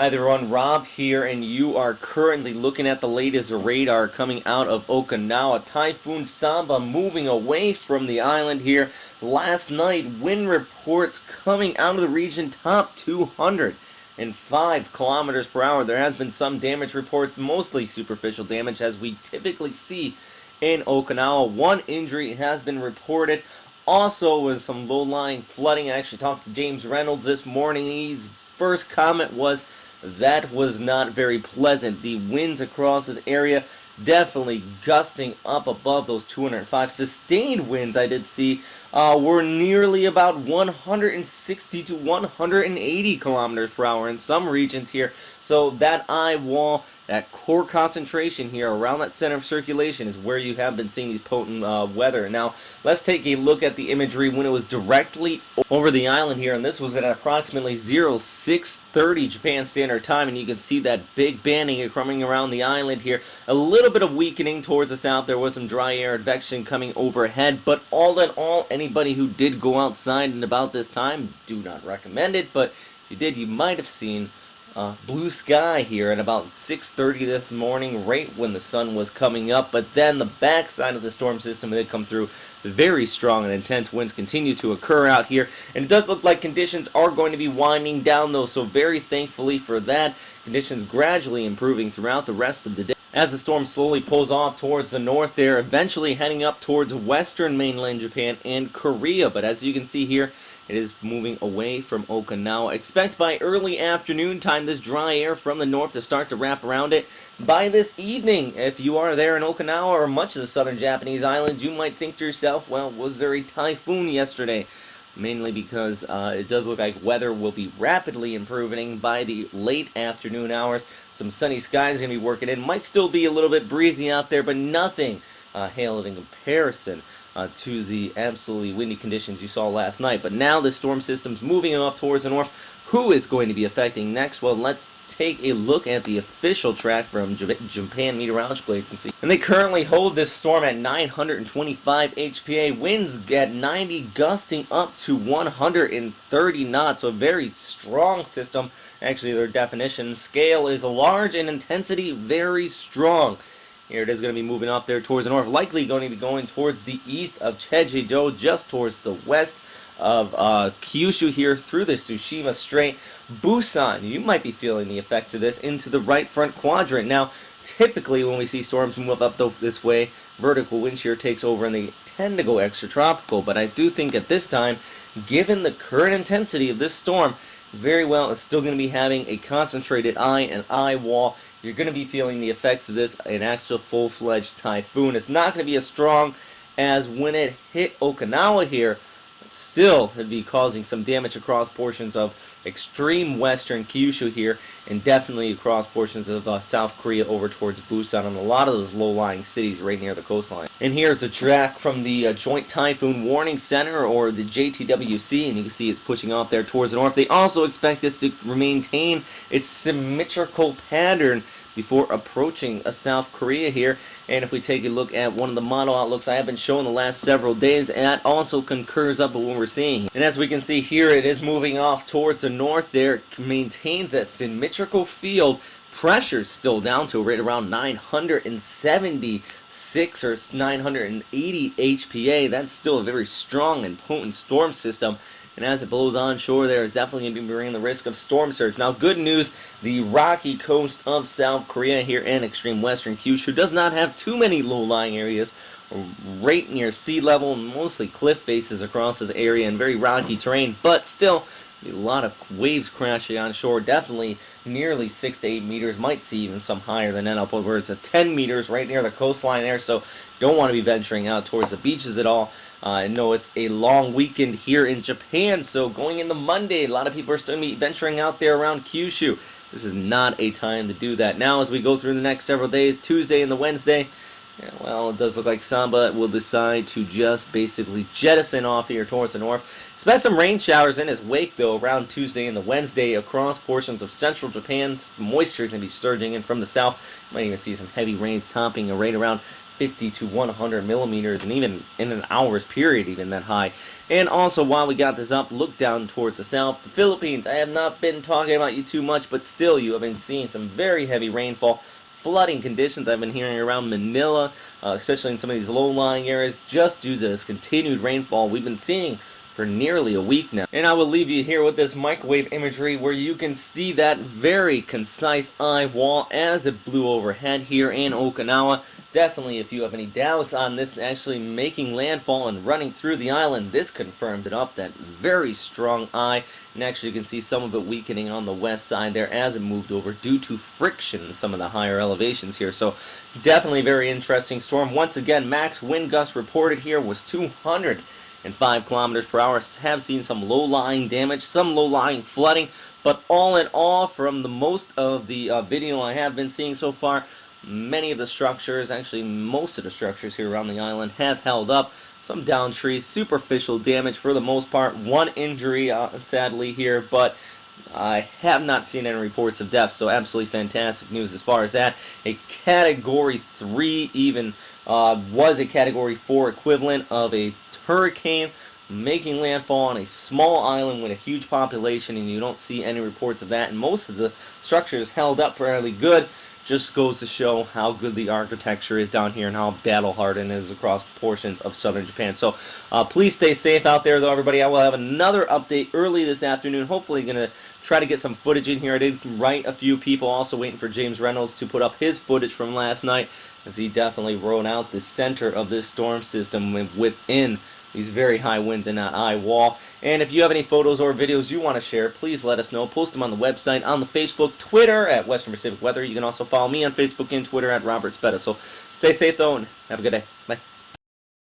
Hi there everyone, Rob here, and you are currently looking at the latest radar coming out of Okinawa. Typhoon Sanba moving away from the island here. Last night, wind reports coming out of the region top 205 kilometers per hour. There has been some damage reports, mostly superficial damage, as we typically see in Okinawa. One injury has been reported. Also, with some low-lying flooding. I actually talked to James Reynolds this morning. His first comment was that was not very pleasant. The winds across this area definitely gusting up above those 205. Sustained winds I did see were nearly about 160 to 180 kilometers per hour in some regions here. So that eye wall, that core concentration here around that center of circulation is where you have been seeing these potent weather. Now, let's take a look at the imagery when it was directly over the island here, and this was at approximately 0630 Japan Standard Time, and you can see that big banding coming around the island here. A little bit of weakening towards the south. There was some dry air advection coming overhead, but all in all, anybody who did go outside and about this time, do not recommend it, but if you did, you might have seen blue sky here at about 6:30 this morning, right when the sun was coming up. But then the backside of the storm system did come through. Very strong and intense winds continue to occur out here, and it does look like conditions are going to be winding down though, so very thankfully for that. Conditions gradually improving throughout the rest of the day as the storm slowly pulls off towards the north there, eventually heading up towards western mainland Japan and Korea. But as you can see here, it is moving away from Okinawa. Expect by early afternoon time this dry air from the north to start to wrap around it. By this evening, if you are there in Okinawa or much of the southern Japanese islands, you might think to yourself, well, was there a typhoon yesterday? Mainly because it does look like weather will be rapidly improving by the late afternoon hours. Some sunny skies going to be working in. Might still be a little bit breezy out there, but nothing hailed in comparison to the absolutely windy conditions you saw last night. But now the storm system's moving off towards the north. Who is going to be affecting next? Well, let's take a look at the official track from Japan Meteorological Agency. And they currently hold this storm at 925 HPA, winds at 90, gusting up to 130 knots. So a very strong system. Actually, their definition scale is large and intensity very strong. Here it is going to be moving off there towards the north, likely going to be going towards the east of Jeju-do, just towards the west of Kyushu here through the Tsushima Strait. Busan, you might be feeling the effects of this into the right front quadrant. Now, typically when we see storms move up this way, vertical wind shear takes over and they tend to go extratropical. But I do think at this time, given the current intensity of this storm, very well it's still going to be having a concentrated eye and eye wall. You're going to be feeling the effects of this, an actual full-fledged typhoon. It's not going to be as strong as when it hit Okinawa here. Still, it'd be causing some damage across portions of extreme western Kyushu here, and definitely across portions of South Korea over towards Busan and a lot of those low-lying cities right near the coastline. And here's a track from the Joint Typhoon Warning Center, or the JTWC, and you can see it's pushing off there towards the north. They also expect this to maintain its symmetrical pattern before approaching South Korea here. And if we take a look at one of the model outlooks I have been showing the last several days, and that also concurs up with what we're seeing. And as we can see here, it is moving off towards the north there. It maintains that symmetrical field. Pressure's still down to right around 976 or 980 HPA. That's still a very strong and potent storm system. And as it blows onshore, there is definitely going to be bringing the risk of storm surge. Now, good news, the rocky coast of South Korea here and extreme western Kyushu does not have too many low-lying areas right near sea level, mostly cliff faces across this area and very rocky terrain, but still a lot of waves crashing on shore, definitely nearly 6 to 8 meters, might see even some higher than that, upwards of 10 meters right near the coastline there, so don't want to be venturing out towards the beaches at all. I know it's a long weekend here in Japan, so going into Monday, a lot of people are still going to be venturing out there around Kyushu. This is not a time to do that. Now, as we go through the next several days, Tuesday and the Wednesday, yeah, well, it does look like Sanba will decide to just basically jettison off here towards the north. Expect some rain showers in its wake, though, around Tuesday and the Wednesday across portions of central Japan. Moisture is going to be surging in from the south. You might even see some heavy rains topping right around 50 to 100 millimeters, and even in an hour's period, even that high. And also, while we got this up, look down towards the south. The Philippines, I have not been talking about you too much, but still, you have been seeing some very heavy rainfall. Flooding conditions I've been hearing around Manila, especially in some of these low-lying areas, just due to this continued rainfall we've been seeing for nearly a week now. And I will leave you here with this microwave imagery where you can see that very concise eye wall as it blew overhead here in Okinawa. Definitely, if you have any doubts on this actually making landfall and running through the island, this confirmed it up, that very strong eye. And actually you can see some of it weakening on the west side there as it moved over due to friction in some of the higher elevations here. So definitely a very interesting storm. Once again, max wind gust reported here was 205 kilometers per hour. Have seen some low-lying damage, some low-lying flooding, but all in all, from the most of the video I have been seeing so far, many of the structures, actually most of the structures here around the island, have held up. Some down trees, superficial damage for the most part. One injury, sadly, here, but I have not seen any reports of deaths, so absolutely fantastic news as far as that. A Category 3 even was a Category 4 equivalent of a hurricane making landfall on a small island with a huge population, and you don't see any reports of that, and most of the structures held up fairly good. Just goes to show how good the architecture is down here and how battle-hardened it is across portions of southern Japan. So please stay safe out there, though, everybody. I will have another update early this afternoon. Hopefully going to try to get some footage in here. I did write a few people, also waiting for James Reynolds to put up his footage from last night, as he definitely wrote out the center of this storm system within these very high winds in that eye wall. And if you have any photos or videos you want to share, please let us know. Post them on the website, on the Facebook, Twitter at Western Pacific Weather. You can also follow me on Facebook and Twitter at Robert Speta. So stay safe, though, and have a good day. Bye.